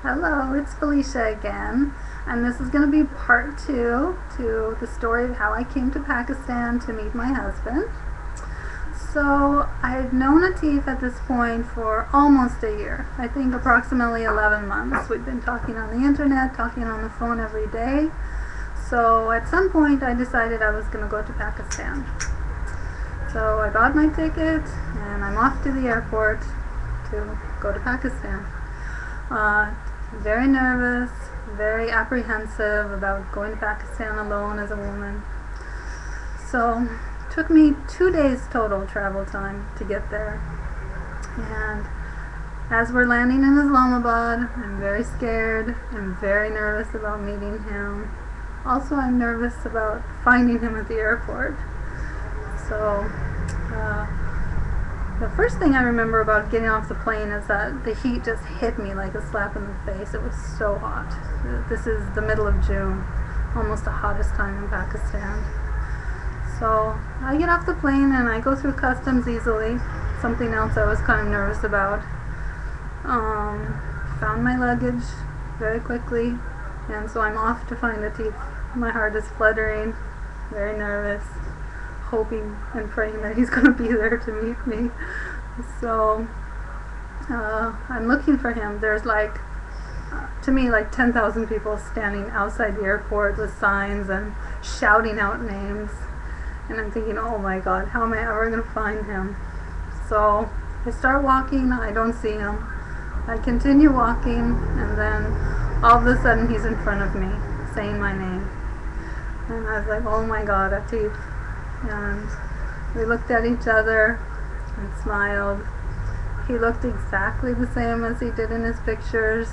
Hello, it's Felicia again, and this is going to be part 2 to the story of how I came to Pakistan to meet my husband. So, I've known Atif at this point for almost a year. I think approximately 11 months. We've been talking on the internet, talking on the phone every day. So, at some point I decided I was going to go to Pakistan. So, I bought my ticket and I'm off to the airport to go to Pakistan. Very nervous, very apprehensive about going to Pakistan alone as a woman. So, it took me 2 days total travel time to get there. And as we're landing in Islamabad, I'm very scared. I'm very nervous about meeting him. Also, I'm nervous about finding him at the airport. So, the first thing I remember about getting off the plane is that the heat just hit me like a slap in the face. It was so hot. This is the middle of June, almost the hottest time in Pakistan. So I get off the plane and I go through customs easily, something else I was kind of nervous about. Found my luggage very quickly, and so I'm off to find Atif. My heart is fluttering, very nervous, hoping and praying that he's going to be there to meet me. So I'm looking for him. There's to me, 10,000 people standing outside the airport with signs and shouting out names. And I'm thinking, oh my God, how am I ever going to find him? So I start walking, I don't see him. I continue walking, and then all of a sudden he's in front of me, saying my name. And I was like, oh my God, Atif. And we looked at each other and smiled. He looked exactly the same as he did in his pictures.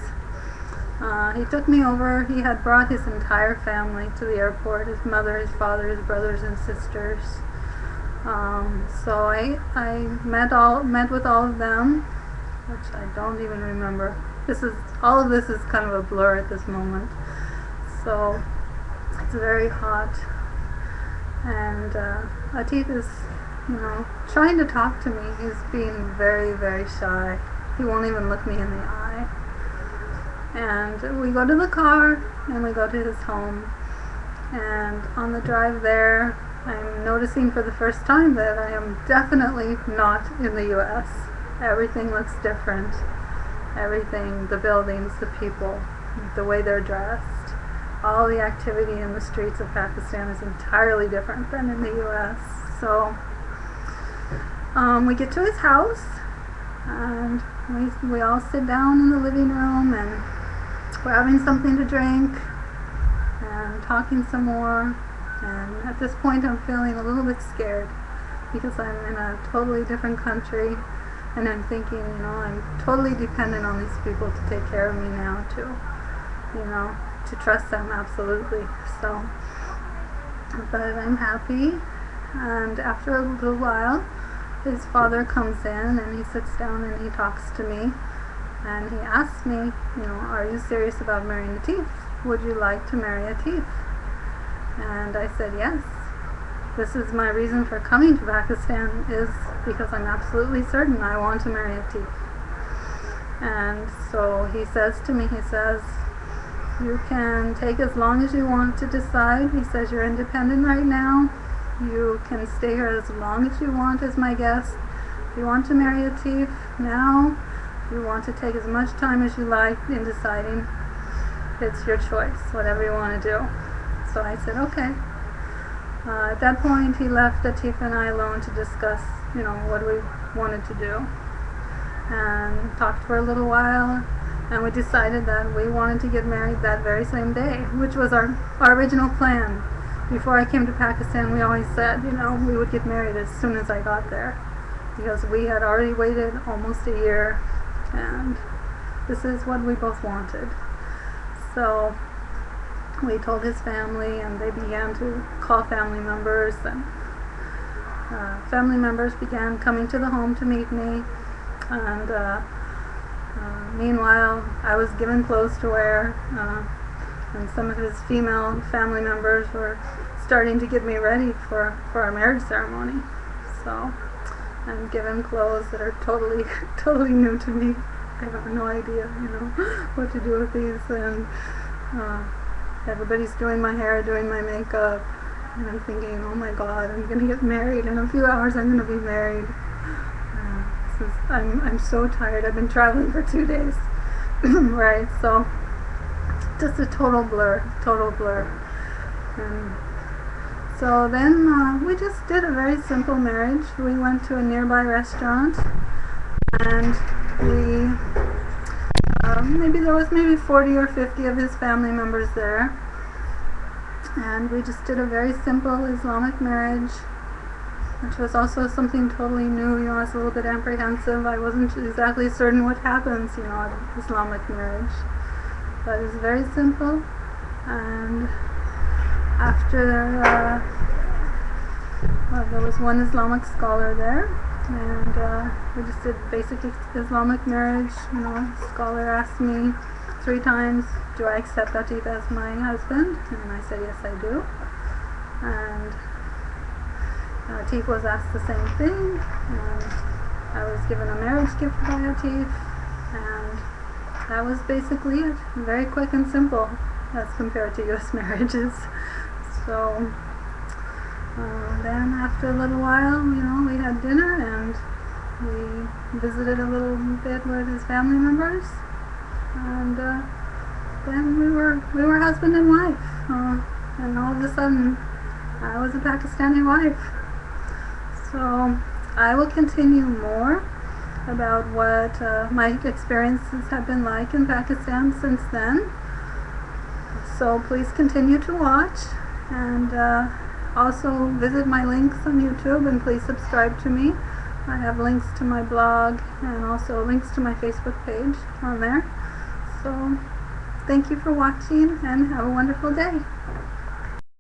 He took me over. He had brought his entire family to the airport, his mother, his father, his brothers and sisters. So I met with all of them, which I don't even remember. All of this is kind of a blur at this moment. So it's very hot. And Atif is, trying to talk to me. He's being very, very shy. He won't even look me in the eye. And we go to the car, and we go to his home. And on the drive there, I'm noticing for the first time that I am definitely not in the U.S. Everything looks different. Everything, the buildings, the people, the way they're dressed. All the activity in the streets of Pakistan is entirely different than in the U.S. So we get to his house, and we all sit down in the living room, and we're having something to drink and talking some more. And at this point I'm feeling a little bit scared because I'm in a totally different country, and I'm thinking, I'm totally dependent on these people to take care of me now too. To trust them, absolutely. So, but I'm happy. And after a little while, his father comes in and he sits down and he talks to me, and he asks me, are you serious about marrying Atif? Would you like to marry Atif? And I said yes. This is my reason for coming to Pakistan, is because I'm absolutely certain I want to marry Atif. And so he says to me, you can take as long as you want to decide. He says, you're independent right now. You can stay here as long as you want as my guest. If you want to marry Atif now, if you want to take as much time as you like in deciding, it's your choice, whatever you want to do. So I said, okay. At that point, he left Atif and I alone to discuss, what we wanted to do. And talked for a little while. And we decided that we wanted to get married that very same day, which was our original plan. Before I came to Pakistan, we always said, we would get married as soon as I got there, because we had already waited almost a year, and this is what we both wanted. So we told his family, and they began to call family members, and family members began coming to the home to meet me, and meanwhile, I was given clothes to wear, and some of his female family members were starting to get me ready for our marriage ceremony. So I'm given clothes that are totally new to me. I have no idea, what to do with these, and everybody's doing my hair, doing my makeup, and I'm thinking, oh my god, I'm gonna get married in a few hours. I'm gonna be married. I'm so tired. I've been traveling for 2 days, right? So just a total blur. And so then we just did a very simple marriage. We went to a nearby restaurant, and we there was maybe 40 or 50 of his family members there, and we just did a very simple Islamic marriage, which was also something totally new. I was a little bit apprehensive. I wasn't exactly certain what happens, at an Islamic marriage. But it was very simple. And after, there was one Islamic scholar there, and we just did basic Islamic marriage. The scholar asked me 3 times, do I accept Atif as my husband? And I said, yes, I do. And Atif was asked the same thing, and I was given a marriage gift by Atif, and that was basically it. Very quick and simple as compared to U.S. marriages. So then after a little while, we had dinner, and we visited a little bit with his family members, and then we were husband and wife, and all of a sudden I was a Pakistani wife. So I will continue more about what my experiences have been like in Pakistan since then. So please continue to watch, and also visit my links on YouTube, and please subscribe to me. I have links to my blog and also links to my Facebook page on there. So thank you for watching, and have a wonderful day.